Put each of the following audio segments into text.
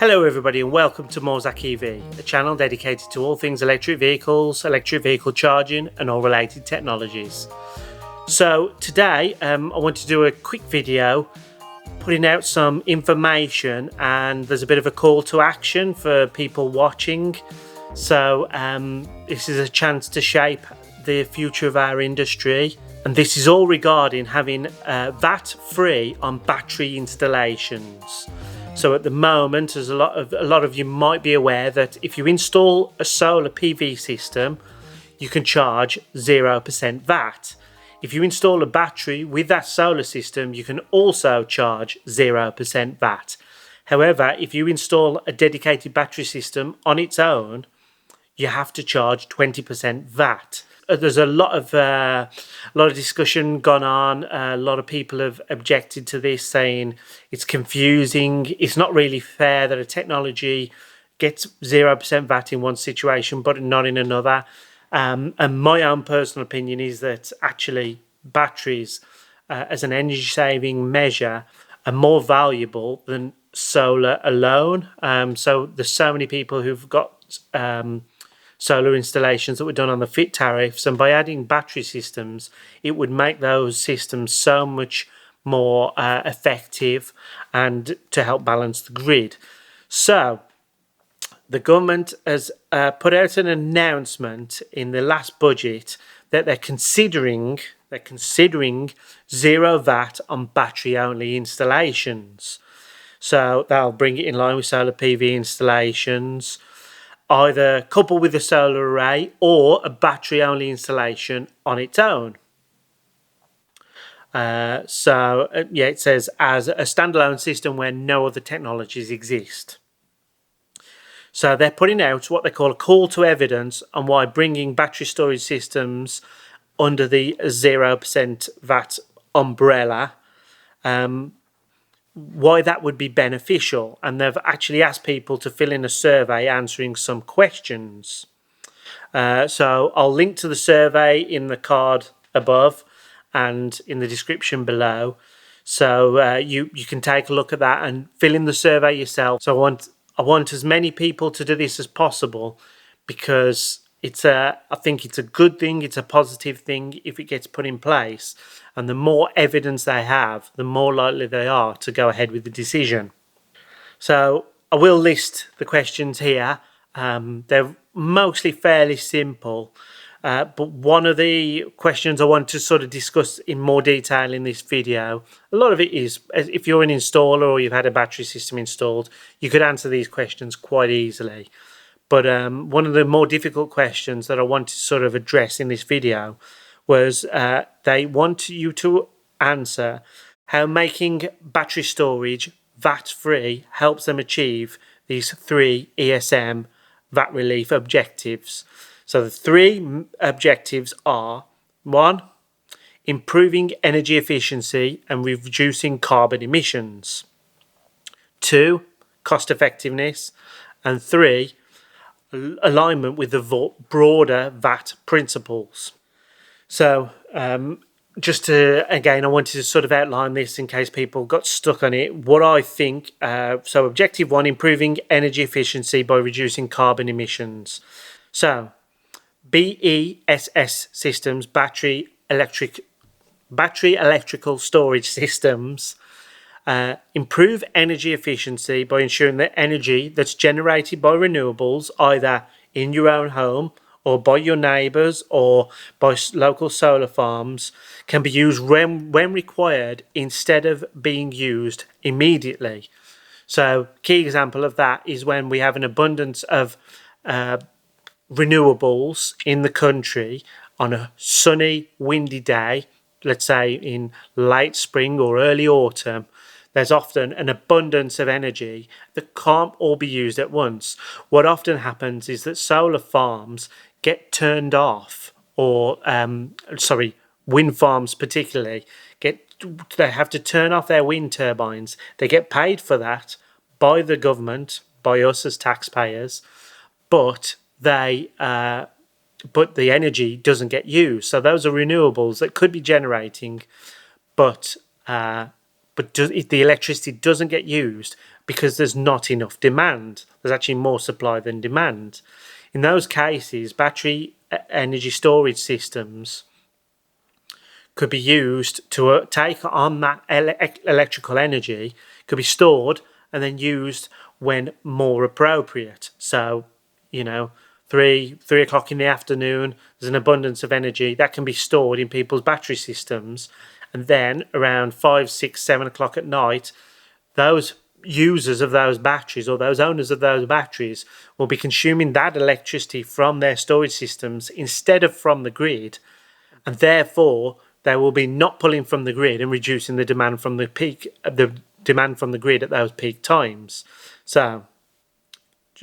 Hello everybody and welcome to Morzak EV, a channel dedicated to all things electric vehicles, electric vehicle charging and all related technologies. So today I want to do a quick video putting out some information, and there's a bit of a call to action for people watching. So this is a chance to shape the future of our industry, and this is all regarding having VAT free on battery installations. So at the moment, as a lot of you might be aware, that if you install a solar PV system, you can charge 0% VAT. If you install a battery with that solar system, you can also charge 0% VAT. However, if you install a dedicated battery system on its own, you have to charge 20% VAT. There's a lot of discussion gone on. A lot of people have objected to this, saying it's confusing. It's not really fair that a technology gets 0% VAT in one situation but not in another. And my own personal opinion is that actually batteries, as an energy saving measure, are more valuable than solar alone. So there's so many people who've got solar installations that were done on the fit tariffs, and by adding battery systems, it would make those systems so much more effective and to help balance the grid. So the government has put out an announcement in the last budget that they're considering zero VAT on battery only installations. So they'll bring it in line with solar PV installations, either coupled with a solar array or a battery only installation on its own. It says as a standalone system where no other technologies exist. So they're putting out what they call a call to evidence on why bringing battery storage systems under the 0% VAT umbrella, why that would be beneficial, and they've actually asked people to fill in a survey answering some questions. So I'll link to the survey in the card above and in the description below, so you can take a look at that and fill in the survey yourself. So I want as many people to do this as possible, because I think it's a good thing, it's a positive thing if it gets put in place, and the more evidence they have, the more likely they are to go ahead with the decision. So I will list the questions here. They're mostly fairly simple, but one of the questions I want to sort of discuss in more detail in this video, a lot of it is, if you're an installer or you've had a battery system installed, you could answer these questions quite easily. But one of the more difficult questions that I want to sort of address in this video was they want you to answer how making battery storage VAT-free helps them achieve these 3 ESM VAT relief objectives. So the 3 objectives are: 1, improving energy efficiency and reducing carbon emissions; 2, cost effectiveness; and 3, alignment with the broader VAT principles. So just to, again, I wanted to sort of outline this in case people got stuck on it. What I think, so objective 1, improving energy efficiency by reducing carbon emissions. So BESS systems, battery electrical storage systems, improve energy efficiency by ensuring that energy that's generated by renewables, either in your own home or by your neighbours or by local solar farms, can be used when required instead of being used immediately. So key example of that is when we have an abundance of renewables in the country on a sunny, windy day, let's say in late spring or early autumn. There's often an abundance of energy that can't all be used at once. What often happens is that solar farms get turned off, or wind farms particularly, they have to turn off their wind turbines. They get paid for that by the government, by us as taxpayers, but the energy doesn't get used. So those are renewables that could be generating, but but the electricity doesn't get used because there's not enough demand. There's actually more supply than demand. In those cases, battery energy storage systems could be used to take on that electrical energy, could be stored and then used when more appropriate. So, 3 o'clock in the afternoon, there's an abundance of energy that can be stored in people's battery systems, and then around 5, 6, 7 o'clock at night, those users of those batteries or those owners of those batteries will be consuming that electricity from their storage systems instead of from the grid, and therefore they will be not pulling from the grid and reducing the demand from the demand from the grid at those peak times. So,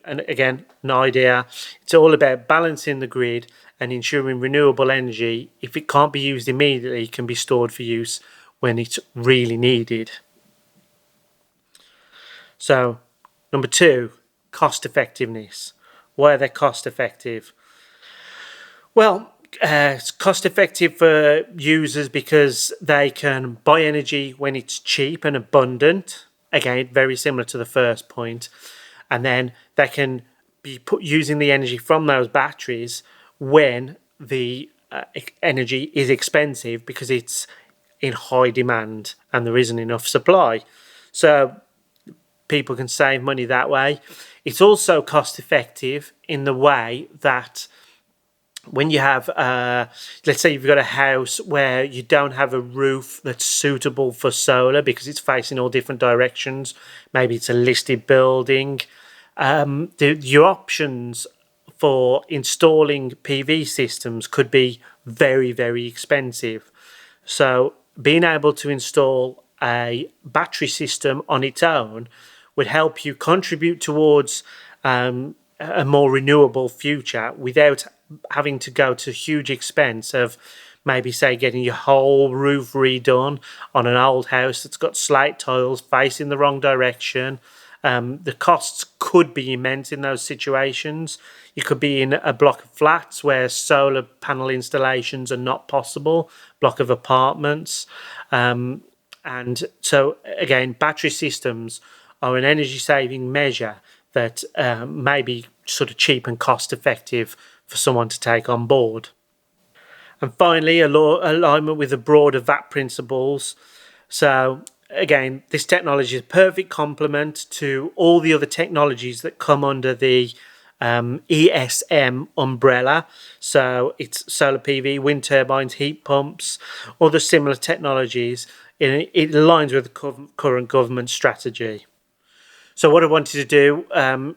and again, an idea, it's all about balancing the grid and ensuring renewable energy, if it can't be used immediately, can be stored for use when it's really needed. So, number 2, cost effectiveness. Why are they cost effective? Well, it's cost effective for users because they can buy energy when it's cheap and abundant. Again, very similar to the first point. And then they can be using the energy from those batteries when the energy is expensive because it's in high demand and there isn't enough supply. So people can save money that way. It's also cost effective in the way that when you have, let's say you've got a house where you don't have a roof that's suitable for solar because it's facing all different directions, maybe it's a listed building, your options for installing PV systems could be very, very expensive. So being able to install a battery system on its own would help you contribute towards a more renewable future without having to go to huge expense of maybe, say, getting your whole roof redone on an old house that's got slate tiles facing the wrong direction. The costs could be immense in those situations. You could be in a block of flats where solar panel installations are not possible, block of apartments. And so, again, battery systems are an energy saving measure that may be sort of cheap and cost effective for someone to take on board. And finally, alignment with the broader VAT principles. So again, this technology is a perfect complement to all the other technologies that come under the ESM umbrella. So it's solar PV, wind turbines, heat pumps, other similar technologies. It aligns with the current government strategy. So what I wanted to do,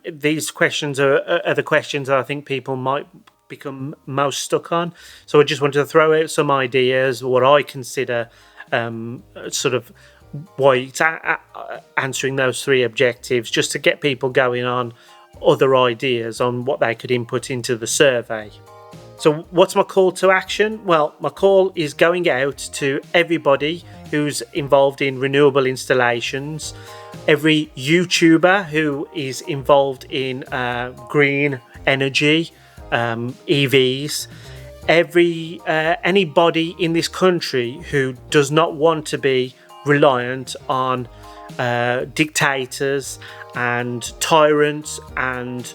these questions are the questions that I think people might become most stuck on. So I just wanted to throw out some ideas, what I consider sort of why it's answering those 3 objectives, just to get people going on other ideas on what they could input into the survey. So what's my call to action? Well, my call is going out to everybody who's involved in renewable installations, every YouTuber who is involved in green energy, EVs, anybody in this country who does not want to be reliant on dictators and tyrants and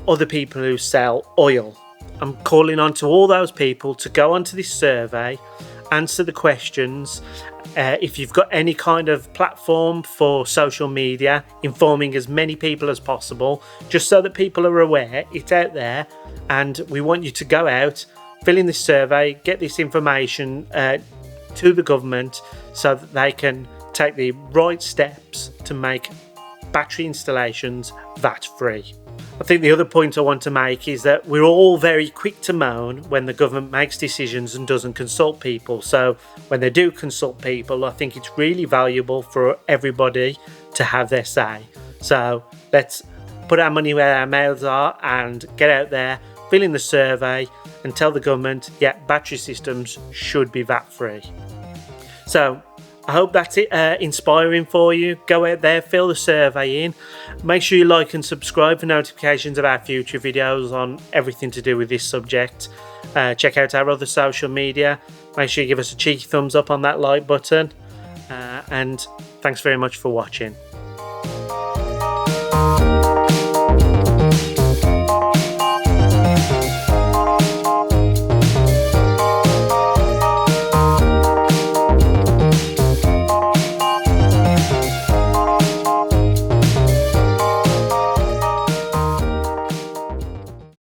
other people who sell oil. I'm calling on to all those people to go onto this survey, answer the questions. If you've got any kind of platform for social media, informing as many people as possible, just so that people are aware it's out there. And we want you to go out, fill in this survey, get this information to the government so that they can take the right steps to make battery installations VAT free. I think the other point I want to make is that we're all very quick to moan when the government makes decisions and doesn't consult people. So when they do consult people, I think it's really valuable for everybody to have their say. So let's put our money where our mouths are and get out there, fill in the survey and tell the government, yeah, battery systems should be VAT free. So I hope that's inspiring for you. Go out there, fill the survey in. Make sure you like and subscribe for notifications of our future videos on everything to do with this subject. Check out our other social media. Make sure you give us a cheeky thumbs up on that like button. and thanks very much for watching.